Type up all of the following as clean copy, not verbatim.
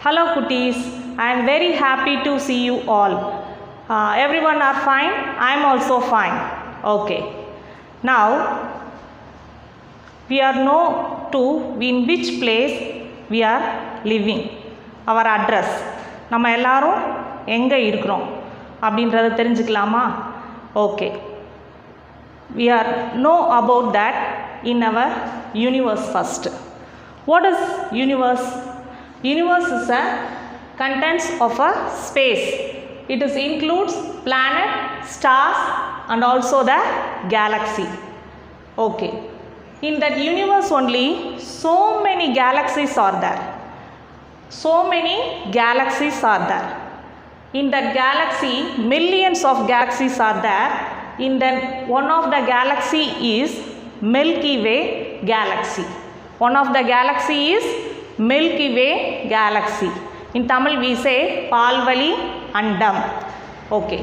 Hello Kutties, I am very happy to see you all. Everyone are fine? I am also fine. Okay. Now we are know to in which place we are living. Our address. நம்ம எல்லாரும் எங்க இருக்கிறோம் அப்படின்றத தெரிஞ்சுக்கலாமா? Okay. We are know about that in our universe first. What is universe? Universe is a contents of a space. It is includes planet, stars and also the galaxy. Okay. In that universe only so many galaxies are there. So many galaxies are there. In that galaxy millions of galaxies are there. In that one of the galaxy is Milky Way galaxy. One of the galaxy is Milky Way galaxy. In Tamil we say Palvali Andam. Okay.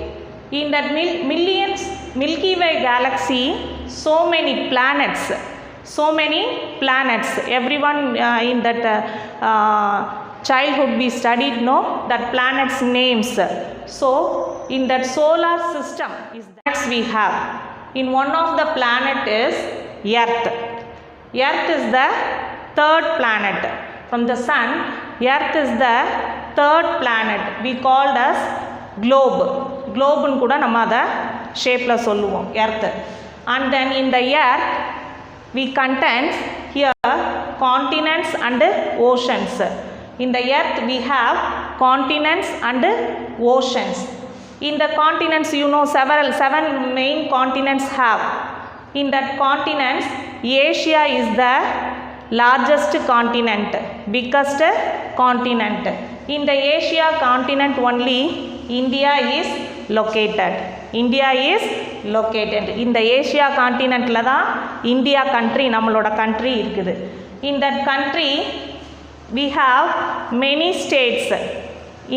In that millions Milky Way galaxy, so many planets. So many planets. Everyone in that childhood we studied that planets names. So in that solar system is that we have. In one of the planet is Earth. Earth is the third planet. From the sun, Earth is the third planet. We called as globe. Globe nu kuda nama ada shape la solluvom Earth. And then in the Earth we contains here continents and oceans. In the Earth we have continents and oceans. In the continents seven main continents have. In that continents Asia is the largest continent, biggest continent. In the Asia continent only India is located. India is located. In the Asia continent la da India country nammaloda country irukkudu. In that country we have many states.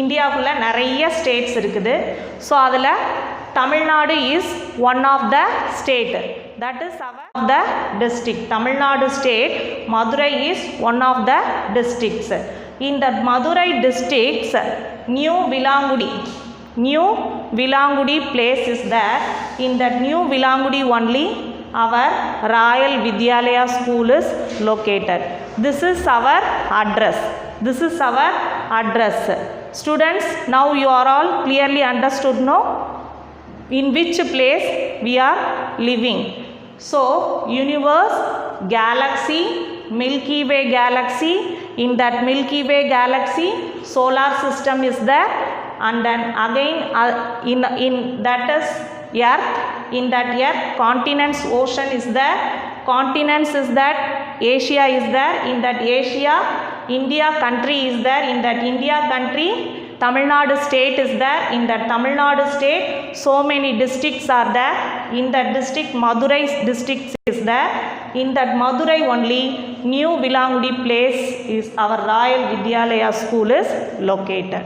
India kulla nariya states irukkudu. So adula Tamil Nadu is one of the state. That is our the district. Tamil Nadu state, Madurai is one of the districts. In that Madurai districts, New Vilangudi place is there. In that New Vilangudi only our Royal Vidyalaya school is located. This is our address. This is our address. Students, now you are all clearly understood in which place we are living. So, universe, galaxy, Milky Way galaxy. In that Milky Way galaxy, solar system is there. And then again in that is Earth. In that Earth, continents, ocean is there. Continents is that Asia is there. In that Asia, India country is there. In that India country, Tamil Nadu state is there. In that Tamil Nadu state, so many districts are there. In that district, Madurai district is there. In that Madurai only, New Vilangudi place is our Royal Vidyalaya school is located.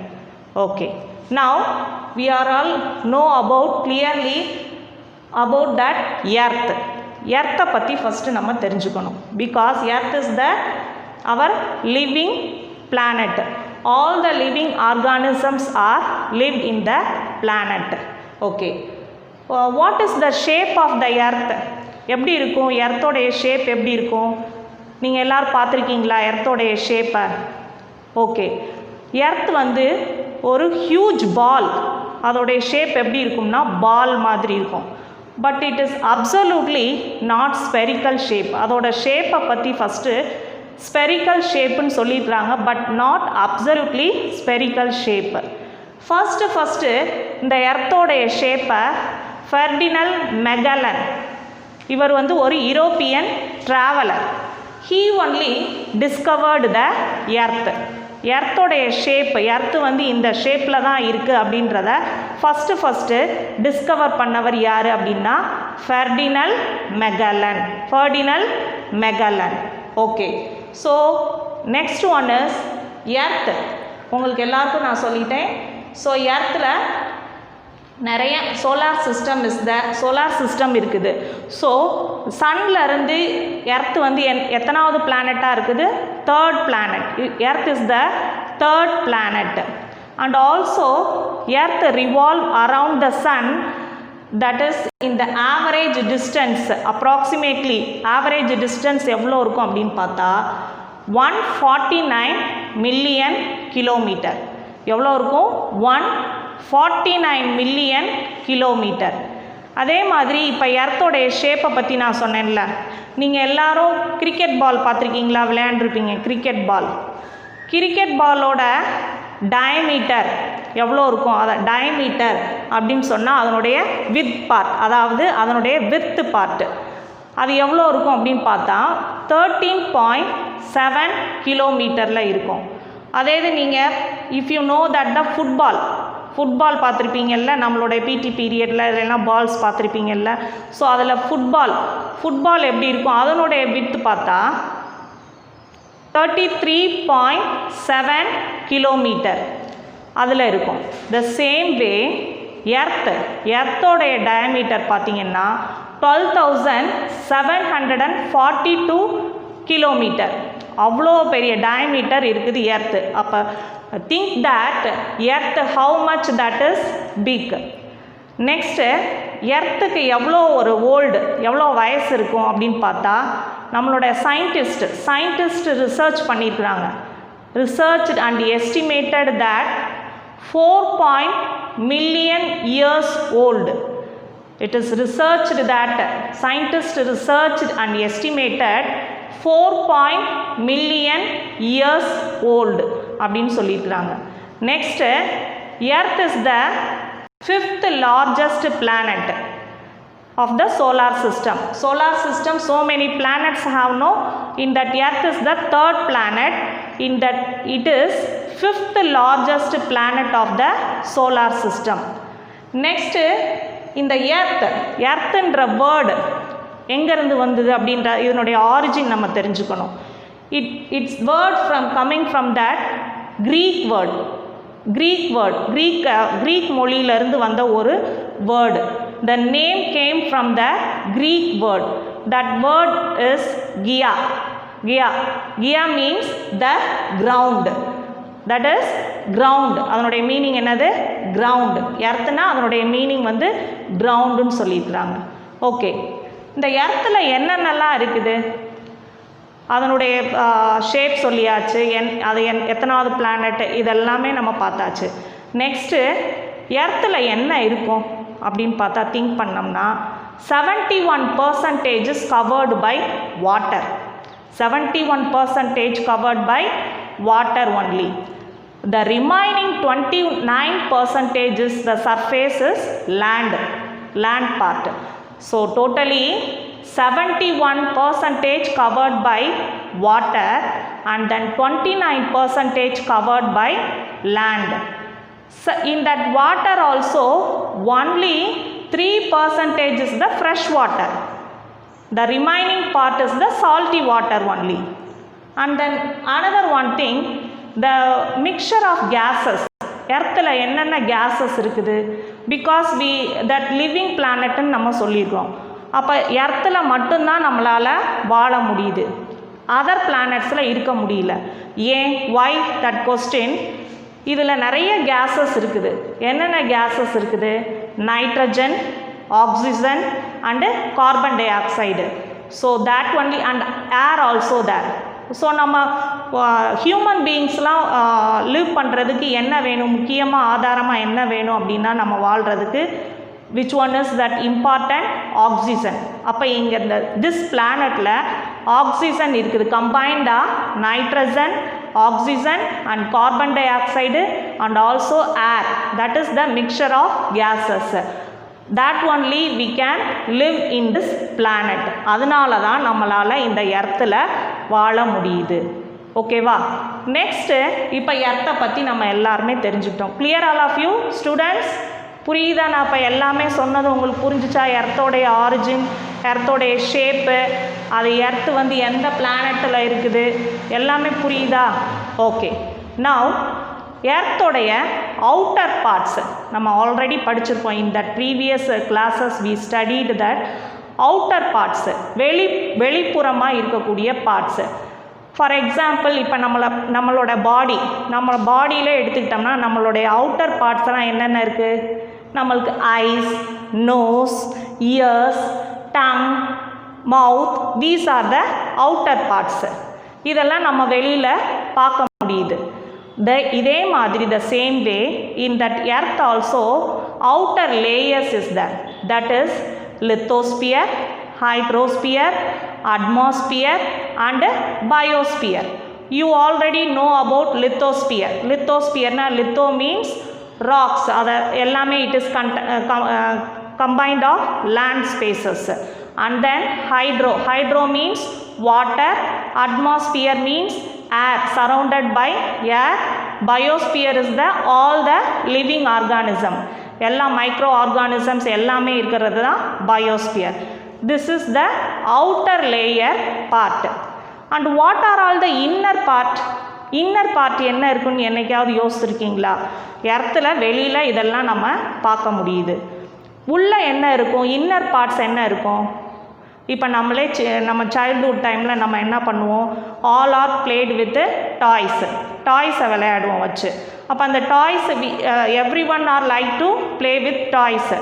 Okay. Now, we are all know about clearly about that Earth. Earth பத்தி first நம்ம தெரிஞ்சுக்கணும். Because Earth is the our living planet. All the living organisms are lived in the planet. Okay. What is the shape of the Earth? எப்படி இருக்கும் எர்த்தோடைய shape எப்படி இருக்கும் நீங்கள் எல்லோரும் பார்த்துருக்கீங்களா எர்த்தோடைய ஷேப்பை? ஓகே. எர்த் வந்து ஒரு ஹியூஜ் பால். அதோடைய ஷேப் எப்படி இருக்கும்னா பால் மாதிரி இருக்கும். But it is absolutely not spherical shape. அதோட ஷேப்பை பற்றி ஃபஸ்ட்டு ஸ்பெரிக்கல் ஷேப்புன்னு சொல்லிடுறாங்க. But not absolutely spherical shape. First இந்த எர்த்தோடைய ஷேப்பை ஃபெர்டினல் மெகலன், இவர் வந்து ஒரு European traveller. He only discovered the earth. எர்த்தோடைய ஷேப், எர்த்து வந்து இந்த ஷேப்பில் தான் இருக்குது அப்படின்றத ஃபஸ்ட்டு டிஸ்கவர் பண்ணவர் யார் அப்படின்னா Ferdinand Magellan. Okay. So next one is earth. உங்களுக்கு எல்லாருக்கும் நான் சொல்லிட்டேன். ஸோ எர்த்தில் நிறைய சோலார் சிஸ்டம் இருக்குது. ஸோ சன்லேருந்து எர்த் வந்து எத்தனாவது பிளானட்டாக இருக்குது? Third planet. Earth is the third planet. And also Earth revolve around the sun, that is in the average distance, approximately average distance எவ்வளோ இருக்கும் அப்படின்னு பார்த்தா 149 மில்லியன் கிலோமீட்டர். எவ்வளோ இருக்கும்? 149 மில்லியன் கிலோமீட்டர். அதே மாதிரி இப்போ எர்த்தோடைய ஷேப்பை பற்றி நான் சொன்னேன்ல, நீங்கள் எல்லாரும் கிரிக்கெட் பால் பார்த்துருக்கீங்களா? விளையாண்டுருப்பீங்க கிரிக்கெட் பால். கிரிக்கெட் பாலோட டயமீட்டர் எவ்வளோ இருக்கும்? அதை டயமீட்டர் அப்படின்னு சொன்னால் அதனுடைய வித் பார்ட், அதாவது அதனுடைய வித்து பார்ட்டு அது எவ்வளோ இருக்கும் அப்படின்னு பார்த்தா 13.7 கிலோமீட்டரில் இருக்கும். அதே இது நீங்கள் if you know that the football பார்த்துருப்பீங்கல்ல, நம்மளுடைய பிடி பீரியடில் இதெல்லாம் பால்ஸ் பார்த்துருப்பீங்கல்ல. ஸோ அதில் ஃபுட்பால் எப்படி இருக்கும்? அதனுடைய வித்து பார்த்தா 33.7 கிலோமீட்டர் அதில் இருக்கும். த சேம் வே எர்த்தோடைய டயமீட்டர் பார்த்திங்கன்னா 12,742 கிலோமீட்டர். அவ்வளோ பெரிய டயமீட்டர் இருக்குது எர்த்து. அப்போ think that earth how much that is big. Next எர்த்துக்கு எவ்வளோ ஒரு ஓல்டு, எவ்வளோ வயசு இருக்கும் அப்படின்னு பார்த்தா நம்மளுடைய சயின்டிஸ்ட் ரிசர்ச் பண்ணியிருக்கிறாங்க. Research and estimated that 4 million years old. It is researched that scientists researched and estimated 4 million years old அப்படின்னு சொல்லியிருக்கிறாங்க. Next earth is the 5th largest planet of the solar system. So many planets have no, in that earth is the 3rd planet, in that it is 5th largest planet of the solar system. Next இந்த எர்த்ன்ற word எங்கேருந்து வந்தது அப்படின்ற இதனுடைய origin நம்ம தெரிஞ்சுக்கணும். It's word coming from that Greek மொழியிலிருந்து வந்த ஒரு word. The name came from the Greek word. That word is Gaia means the ground. That is ground. அதனுடைய மீனிங் என்னது? கிரவுண்ட். எர்த்துனா அதனுடைய மீனிங் வந்து கிரவுண்டுன்னு சொல்லியிருக்கிறாங்க. ஓகே, இந்த எர்த்தில் என்னென்னலாம் இருக்குது? அதனுடைய ஷேப் சொல்லியாச்சு, அது எத்தனாவது பிளானட் இதெல்லாமே நம்ம பார்த்தாச்சு. நெக்ஸ்ட்டு எர்த்தில் என்ன இருக்கும் அப்படின்னு பார்த்தா திங்க் பண்ணோம்னா 71% is covered by water. 71% covered by water only. The remaining 29% is the surface is land part. So totally 71% covered by water and then 29% covered by land. So in that water also only 3% is the fresh water. The remaining part is the salty water only. And then another one thing, the mixture of gases. எர்த்தில் என்னென்ன gases இருக்குது? Because that living பிளானட்னு நம்ம சொல்லியிருக்கோம். அப்போ எர்த்தில் மட்டும்தான் நம்மளால் வாழ முடியுது, other பிளானட்ஸில் இருக்க முடியல. ஏன்? Why that question. இதில் நிறைய கேஸஸ் இருக்குது. என்னென்ன கேஸஸ் இருக்குது? Nitrogen, oxygen and carbon dioxide. So that only and air also there. So நம்ம ஹியூமன் பீயிங்ஸ்லாம் லிவ் பண்ணுறதுக்கு என்ன வேணும்? முக்கியமாக ஆதாரமாக என்ன வேணும் அப்படின்னா நம்ம வாழ்கிறதுக்கு which one is that important? Oxygen. அப்போ இங்கே இந்த திஸ் பிளானட்டில் ஆக்சிஜன் இருக்குது. கம்பைண்டாக nitrogen, oxygen and carbon dioxide and also air. That is the mixture of gases. that only we can live in this planet. அதனால தான் நம்மளால் இந்த எர்த்தில் வாழ முடியுது. ஓகேவா? நெக்ஸ்ட்டு இப்போ எர்த்தை பற்றி நம்ம எல்லாருமே தெரிஞ்சுக்கிட்டோம். Clear all of you students? புரியுதா? நான் இப்போ எல்லாமே சொன்னது உங்களுக்கு புரிஞ்சிச்சா? எர்த்தோடைய ஆரிஜின், எர்த்தோடைய ஷேப்பு, அது எர்த்து வந்து எந்த பிளானட்டில் இருக்குது, எல்லாமே புரியுதா? ஓகே. நவ் எர்த்தோடைய அவுட்டர் பார்ட்ஸ் நம்ம ஆல்ரெடி படிச்சிருப்போம். In that previous classes we studied that outer parts, வெளிப்புறமாக இருக்கக்கூடிய பார்ட்ஸு. ஃபார் எக்ஸாம்பிள் இப்போ நம்மளோட பாடியில் எடுத்துக்கிட்டோம்னா நம்மளுடைய அவுட்டர் பார்ட்ஸ்லாம் என்னென்ன இருக்குது? நம்மளுக்கு eyes, nose, ears, tongue, mouth, these are the outer parts. இதெல்லாம் நம்ம வெளியில் பார்க்க முடியுது. இதே மாதிரி the same way in that earth also outer layers is there, that is lithosphere, hydrosphere, atmosphere and biosphere. You already know about lithosphere. Lithosphere na litho means rocks, அது எல்லாமே it is combined of land spaces. And then hydro means water, atmosphere means air, surrounded by air. Biosphere is all the living organism, எல்லா micro organisms எல்லாமே இருக்கிறது தான் biosphere. This is the outer layer part. And what are all the inner part? Inner part என்ன இருக்குன்னு என்னைக்காவது யோசிச்சிருக்கீங்களா? எர்த்தில் வெளியில் இதெல்லாம் நம்ம பார்க்க முடியுது. உள்ளே என்ன இருக்கும்? இன்னர் பார்ட்ஸ் என்ன இருக்கும்? இப்போ நம்ம சைல்ட்ஹுட் டைமில் நம்ம என்ன பண்ணுவோம்? ஆல் ஆர் பிளேட் வித் டாய்ஸை விளையாடுவோம் வச்சு. அப்போ அந்த toys every one are like to play with toys.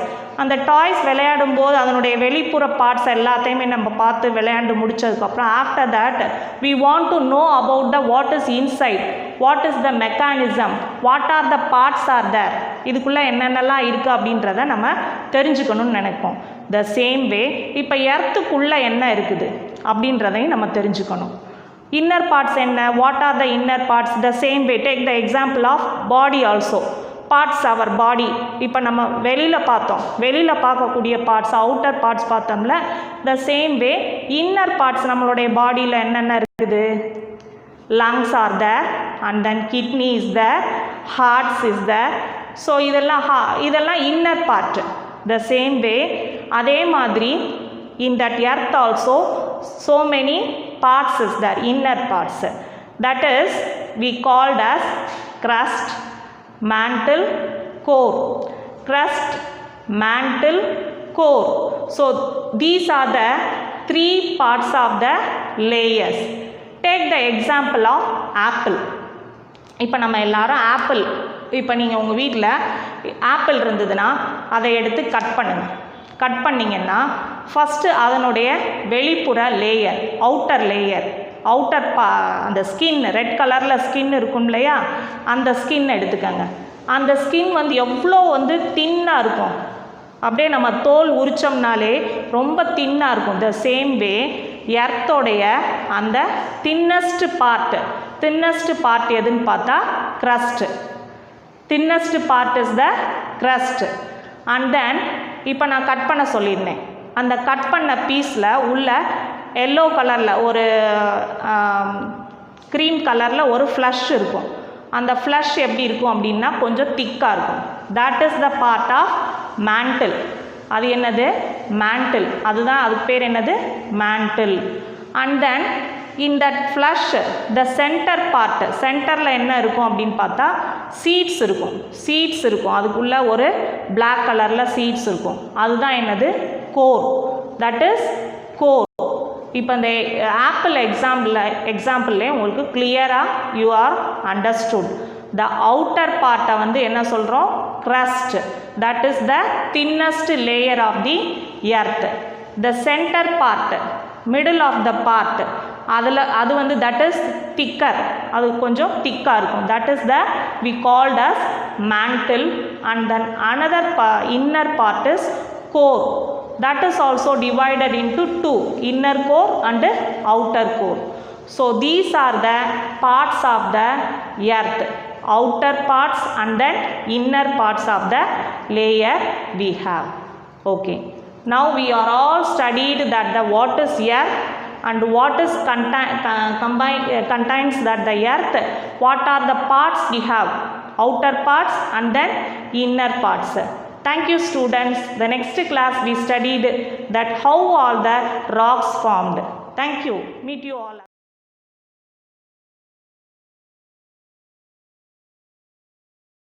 அந்த டாய்ஸ் விளையாடும் போது அதனுடைய வெளிப்புற பார்ட்ஸ் எல்லாத்தையுமே நம்ம பார்த்து விளையாண்டு முடிச்சதுக்கப்புறம் after that we want to know about the what is inside, what is the mechanism, what are the parts are there, இதுக்குள்ளே என்னென்னலாம் இருக்குது அப்படின்றத நம்ம தெரிஞ்சுக்கணும்னு நினைப்போம். த சேம் வே இப்போ எர்த்துக்குள்ளே என்ன இருக்குது அப்படின்றதையும் நம்ம தெரிஞ்சுக்கணும். இன்னர் பார்ட்ஸ் என்ன? What are the inner parts? The same way take the example of body also. Parts our body இப்போ நம்ம வெளியில் பார்க்கக்கூடிய பார்ட்ஸ், அவுட்டர் பார்ட்ஸ் பார்த்தோம்ல. The same way inner parts நம்மளுடைய பாடியில் என்னென்ன இருக்குது? Lungs are there, and then kidney is there, hearts is there. So இதெல்லாம் inner part. The same way அதே மாதிரி in that earth also so many parts is there, inner parts, that is we called as crust, mantle, core. Crust, mantle, core. So these are the three parts of the layers. Take the example of apple. இப்போ நம்ம எல்லாரும் apple, இப்போ நீங்கள் உங்கள் வீட்டில் apple இருந்ததுன்னா அதை எடுத்து கட் பண்ணுங்கள். கட் பண்ணிங்கன்னா ஃபஸ்ட்டு அதனுடைய வெளிப்புற லேயர், அவுட்டர் அந்த ஸ்கின், ரெட் கலரில் ஸ்கின் இருக்கும் இல்லையா, அந்த ஸ்கின் எடுத்துக்கோங்க. அந்த ஸ்கின் எவ்வளோ தின்னாக இருக்கும், அப்படியே நம்ம தோல் உரிச்சோம்னாலே ரொம்ப தின்னாக இருக்கும். த சேம் வே எர்த்தோடைய அந்த தின்னஸ்ட் பார்ட் எதுன்னு பார்த்தா crust. Thinnest part is the crust. And then இப்போ நான் கட் பண்ண சொல்லியிருந்தேன், அந்த கட் பண்ண பீஸில் உள்ள எல்லோ கலரில் ஒரு க்ரீம் கலரில் ஒரு ஃப்ளஷ் இருக்கும். அந்த ஃப்ளஷ் எப்படி இருக்கும் அப்படின்னா கொஞ்சம் திக்காக இருக்கும். That is the part of mantle. அது என்னது? மேண்டில். அதுதான் அதுக்கு பேர் என்னது? Mantle. And then in that flush the center part, சென்டரில் என்ன இருக்கும் அப்படின்னு பார்த்தா சீட்ஸ் இருக்கும். அதுக்குள்ளே ஒரு பிளாக் கலரில் சீட்ஸ் இருக்கும். அதுதான் என்னது? கோர். That is core. இப்போ இந்த ஆப்பிள் எக்ஸாம்பிள்லே உங்களுக்கு கிளியராக you are understood. The outer பார்ட்டை என்ன சொல்கிறோம்? crust. That is the thinnest layer of the earth. The center part, middle of the part, அது that is thicker, அது கொஞ்சம் திக்காக இருக்கும். That is the we called as mantle. And then another inner part is core. That is also divided into two, inner core and outer core. So these are the parts of the earth, outer parts and then inner parts of the layer we have. Okay, now we are all studied that the what is earth and what is contains that the earth, what are the parts we have, outer parts and then inner parts. Thank you students. The next class we studied that how all the rocks formed. Thank you. Meet you all.